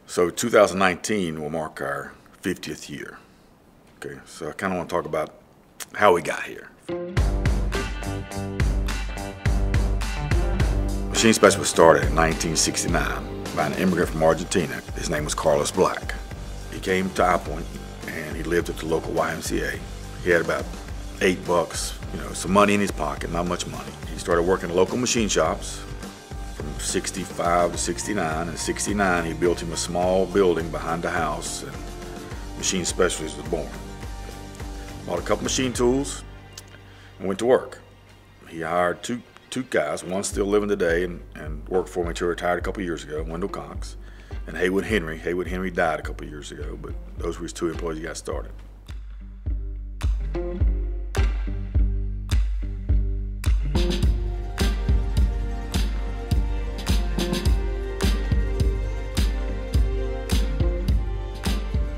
So 2019 will mark our 50th year. Okay, so I kind of want to talk about how we got here. Machine Specialist started in 1969 by an immigrant from Argentina. His name was Carlos Black. He came to High Point and he lived at the local YMCA. He had about $8, some money in his pocket, not much money. He started working in local machine shops from 65 to 69. In 69, he built him a small building behind the house, and Machine Specialist was born. Bought a couple machine tools and went to work. He hired two guys, one still living today and worked for me until he retired a couple years ago, Wendell Cox, and Haywood Henry. Haywood Henry died a couple years ago, but those were his two employees he got started.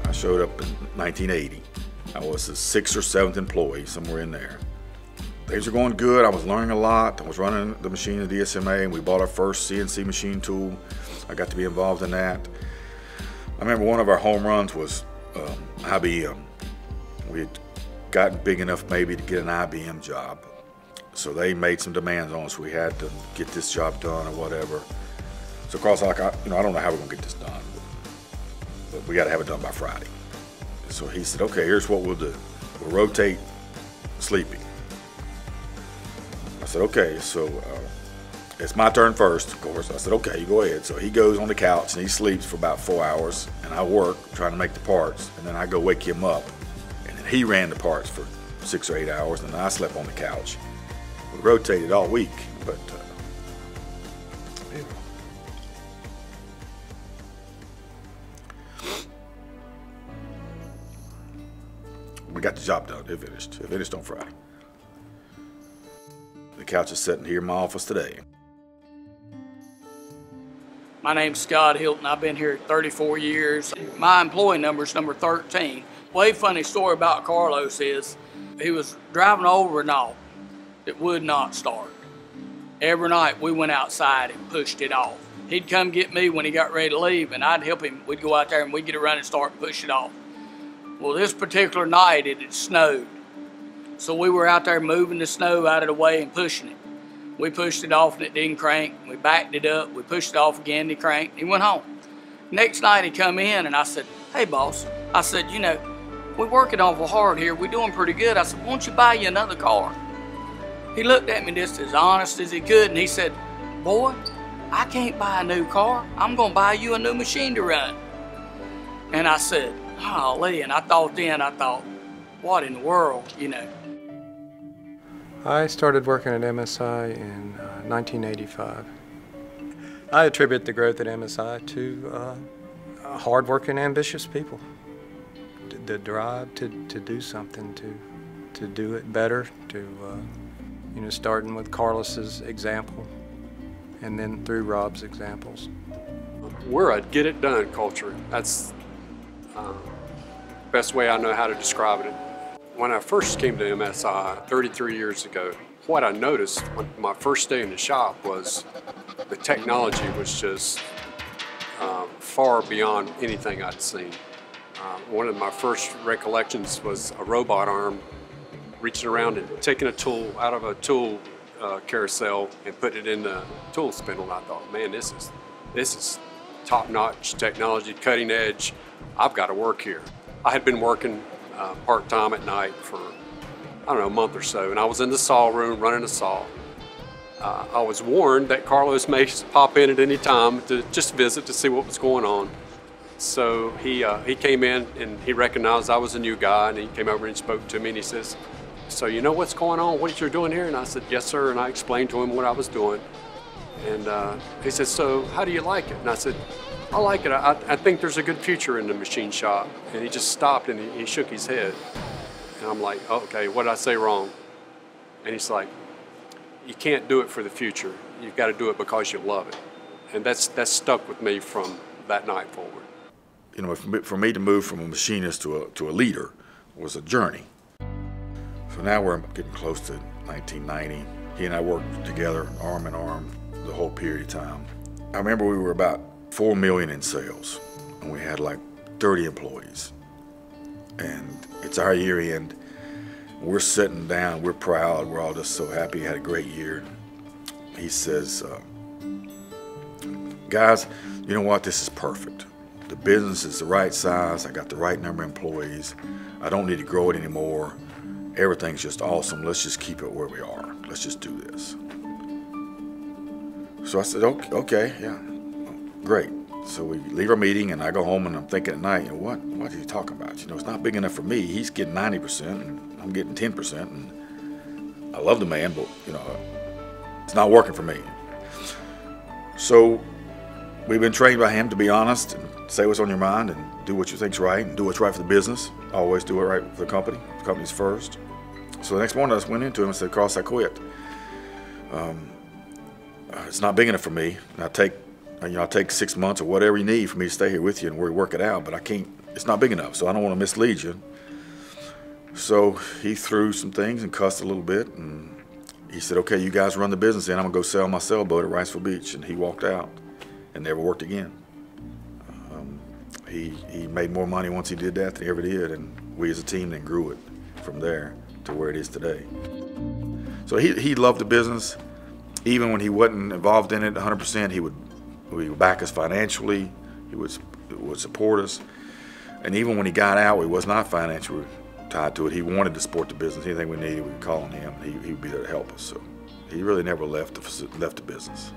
I showed up in 1980. I was the 6th or 7th employee, somewhere in there. Things were going good. I was learning a lot. I was running the machine at DSMA, and we bought our first CNC machine tool. I got to be involved in that. I remember one of our home runs was IBM. We had gotten big enough maybe to get an IBM job. So they made some demands on us. We had to get this job done or whatever. So Carl's like, I don't know how we're gonna get this done, but we gotta have it done by Friday. So he said, okay, here's what we'll do. We'll rotate sleeping. I said, okay, so it's my turn first, of course. I said, okay, you go ahead. So he goes on the couch and he sleeps for about 4 hours, and I work trying to make the parts, and then I go wake him up. And then he ran the parts for 6 or 8 hours, and then I slept on the couch. We rotated all week, but we got the job done. It finished. It finished on Friday. The couch is sitting here in my office today. My name's Scott Hilton. I've been here 34 years. My employee number is number 13. Way funny story about Carlos is he was driving over an auto that would not start. Every night we went outside and pushed it off. He'd come get me when he got ready to leave, and I'd help him. We'd go out there and we'd get a running start and push it off. Well, this particular night it had snowed. So we were out there moving the snow out of the way and pushing it. We pushed it off and it didn't crank. We backed it up. We pushed it off again and it cranked. He went home. Next night he come in and I said, hey boss, I said, we're working awful hard here. We're doing pretty good. I said, why don't you buy you another car? He looked at me just as honest as he could and he said, boy, I can't buy a new car. I'm gonna buy you a new machine to run. And I said, golly, and I thought, what in the world, I started working at MSI in 1985. I attribute the growth at MSI to hard-working, ambitious people. The drive to do something, to do it better, starting with Carlos's example and then through Rob's examples. We're a get-it-done culture. That's the best way I know how to describe it. When I first came to MSI 33 years ago, what I noticed on my first day in the shop was the technology was just far beyond anything I'd seen. One of my first recollections was a robot arm reaching around and taking a tool out of a tool carousel and putting it in the tool spindle. And I thought, man, this is top-notch technology, cutting edge. I've got to work here. I had been working part-time at night for, a month or so, and I was in the saw room running a saw. I was warned that Carlos may pop in at any time to just visit to see what was going on. So he came in and he recognized I was a new guy, and he came over and spoke to me and he says, so you know what's going on, what you're doing here? And I said, yes sir, and I explained to him what I was doing. And he said, so how do you like it? And I said, I like it. I think there's a good future in the machine shop. And he just stopped and he shook his head. And I'm like, okay, what did I say wrong? And he's like, you can't do it for the future. You've got to do it because you love it. And that's stuck with me from that night forward. For me to move from a machinist to a leader was a journey. So now we're getting close to 1990. He and I worked together arm in arm the whole period of time. I remember we were about $4 million in sales. and we had like 30 employees. And it's our year end. We're sitting down, we're proud, we're all just so happy, had a great year. He says, guys, you know what, this is perfect. The business is the right size, I got the right number of employees, I don't need to grow it anymore. Everything's just awesome, let's just keep it where we are. Let's just do this. So I said, okay, yeah, great. So we leave our meeting and I go home and I'm thinking at night, you know, what is he talking about? You know, it's not big enough for me. He's getting 90% and I'm getting 10%. And I love the man, but you know, it's not working for me. So we've been trained by him to be honest and say what's on your mind and do what you think's right and do what's right for the business. Always do it right for the company. The company's first. So the next morning I just went into him and said, Carlos, I quit. It's not big enough for me. I'll take 6 months or whatever you need for me to stay here with you and we work it out, but I can't, it's not big enough, so I don't want to mislead you. So he threw some things and cussed a little bit, and he said, okay, you guys run the business then, I'm gonna go sell my sailboat at Riceville Beach, and he walked out and never worked again. He made more money once he did that than he ever did, and we as a team then grew it from there to where it is today. So he loved the business. Even when he wasn't involved in it 100%, he would back us financially, he would support us. And even when he got out, he was not financially tied to it. He wanted to support the business. Anything we needed, we could call on him. He would be there to help us. So he really never left the business.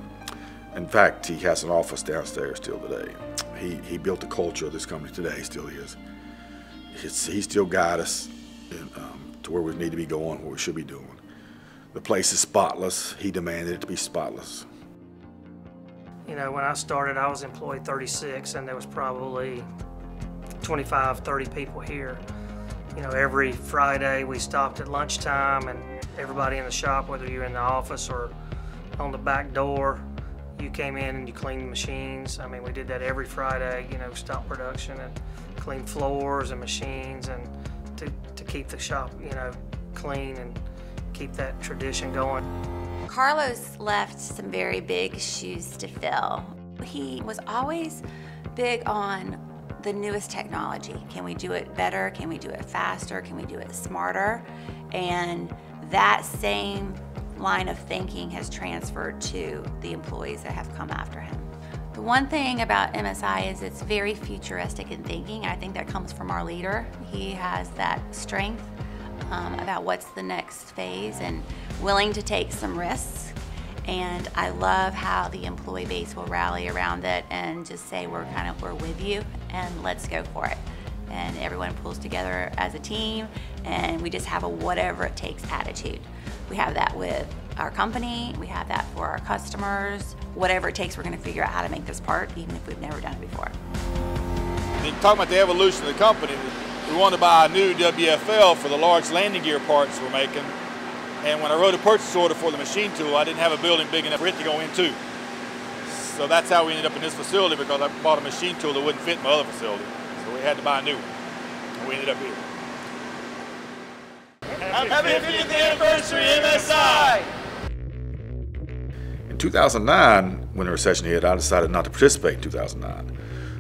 In fact, he has an office downstairs still today. He built the culture of this company today, he still is. He still guides us to where we need to be going, what we should be doing. The place is spotless. He demanded it to be spotless. You know, when I started, I was employee 36, and there was probably 25, 30 people here. You know, every Friday we stopped at lunchtime, and everybody in the shop, whether you're in the office or on the back door, you came in and you cleaned the machines. I mean, we did that every Friday, you know, stop production and clean floors and machines, and to keep the shop, you know, clean and keep that tradition going. Carlos left some very big shoes to fill. He was always big on the newest technology. Can we do it better? Can we do it faster? Can we do it smarter? And that same line of thinking has transferred to the employees that have come after him. The one thing about MSI is it's very futuristic in thinking. I think that comes from our leader. He has that strength about what's the next phase and willing to take some risks. And I love how the employee base will rally around it and just say we're with you and let's go for it. And everyone pulls together as a team and we just have a whatever it takes attitude. We have that with our company, we have that for our customers. Whatever it takes, we're going to figure out how to make this part, even if we've never done it before. And talking about the evolution of the company, we wanted to buy a new WFL for the large landing gear parts we're making. And when I wrote a purchase order for the machine tool, I didn't have a building big enough for it to go into. So that's how we ended up in this facility, because I bought a machine tool that wouldn't fit in my other facility. So we had to buy a new one. And we ended up here. Happy 50th anniversary, MSI! In 2009, when the recession hit, I decided not to participate in 2009.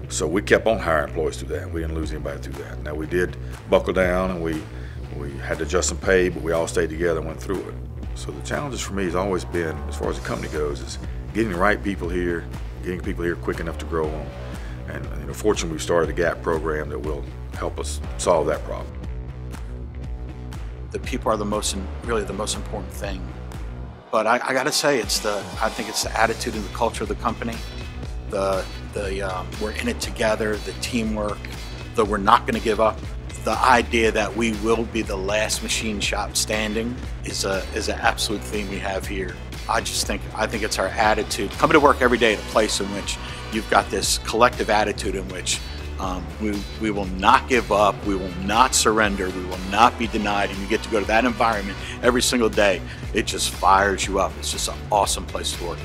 So we kept on hiring employees through that. We didn't lose anybody through that. Now we did buckle down and we had to adjust some pay, but we all stayed together and went through it. So the challenges for me has always been, as far as the company goes, is getting the right people here, getting people here quick enough to grow them. And you know, fortunately, we started a GAP program that will help us solve that problem. The people are really the most important thing. But I got to say, I think it's the attitude and the culture of the company. We're in it together, the teamwork, that we're not going to give up. The idea that we will be the last machine shop standing is an absolute theme we have here. I think it's our attitude. Coming to work every day at a place in which you've got this collective attitude in which we will not give up, we will not surrender, we will not be denied, and you get to go to that environment every single day. It just fires you up. It's just an awesome place to work.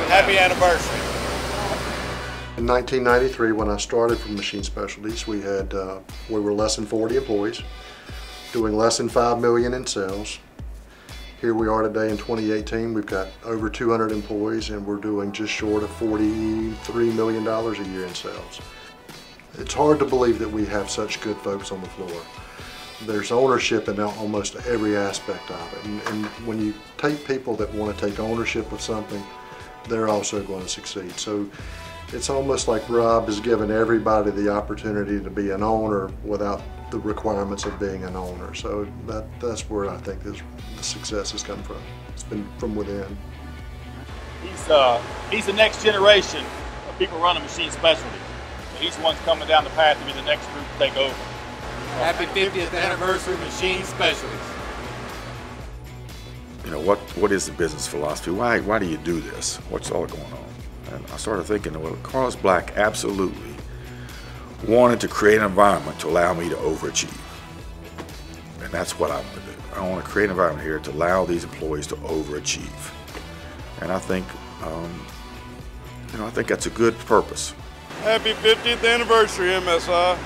Happy anniversary. In 1993, when I started from Machine Specialties, we were less than 40 employees, doing less than $5 million in sales, Here we are today in 2018. We've got over 200 employees and we're doing just short of $43 million a year in sales. It's hard to believe that we have such good folks on the floor. There's ownership in almost every aspect of it. And when you take people that want to take ownership of something, they're also going to succeed. So it's almost like Rob has given everybody the opportunity to be an owner without the requirements of being an owner. So that's where I think the success has come from. It's been from within. He's the next generation of people running machine specialty. He's the one coming down the path to be the next group to take over. Happy 50th anniversary, Machine Specialties. You know, what is the business philosophy? Why do you do this? What's all going on? And I started thinking, well, Carlos Black absolutely wanted to create an environment to allow me to overachieve. And that's what I want to do. I want to create an environment here to allow these employees to overachieve. And I think, I think that's a good purpose. Happy 50th anniversary, MSI.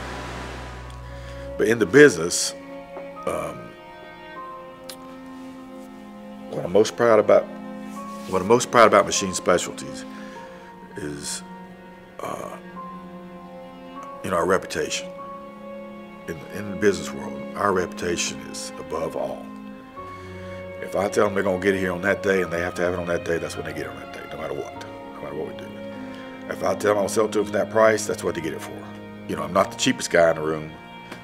But in the business, what I'm most proud about Machine Specialties is, our reputation. In the business world, our reputation is above all. If I tell them they're going to get it here on that day and they have to have it on that day, that's when they get it on that day, no matter what we do. If I tell them I'll sell it to them for that price, that's what they get it for. I'm not the cheapest guy in the room,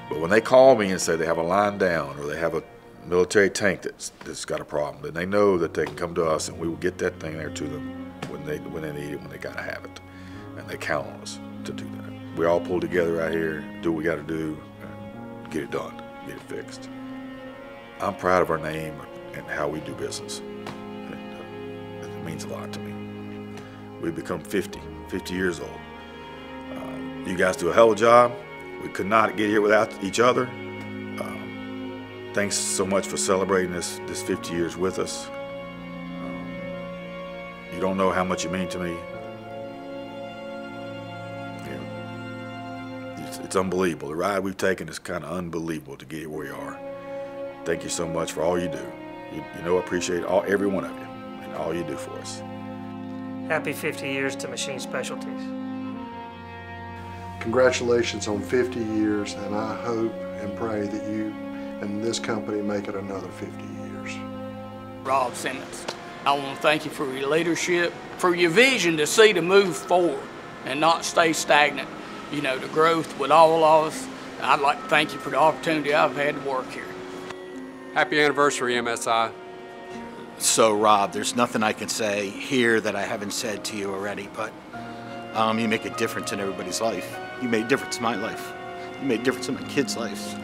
but when they call me and say they have a line down or they have a military tank that's got a problem, then they know that they can come to us and we will get that thing there to them when they need it, when they gotta have it, and they count on us to do that. We all pull together right here, do what we gotta do, and get it done, get it fixed. I'm proud of our name and how we do business. It means a lot to me. We've become 50 years old. You guys do a hell of a job. We could not get here without each other. Thanks so much for celebrating this 50 years with us. You don't know how much you mean to me. It's unbelievable. The ride we've taken is kind of unbelievable to get here where we are. Thank you so much for all you do. I appreciate every one of you and all you do for us. Happy 50 years to Machine Specialties. Congratulations on 50 years, and I hope and pray that you and this company make it another 50 years. Rob Simmons, I want to thank you for your leadership, for your vision to see to move forward and not stay stagnant. The growth with all of us. I'd like to thank you for the opportunity I've had to work here. Happy anniversary, MSI. So, Rob, there's nothing I can say here that I haven't said to you already, but you make a difference in everybody's life. You made a difference in my life. You made a difference in my kids' lives.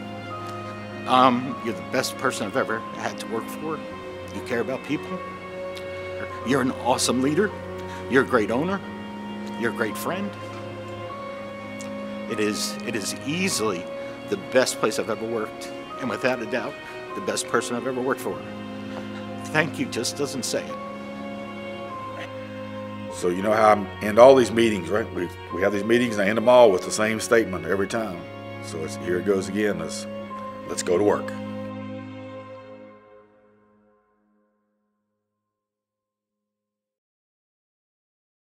You're the best person I've ever had to work for. You care about people. You're an awesome leader. You're a great owner. You're a great friend. It is easily the best place I've ever worked, and without a doubt, the best person I've ever worked for. Thank you just doesn't say it. So you know how I end all these meetings, right? We have these meetings and I end them all with the same statement every time. So here it goes again, let's go to work.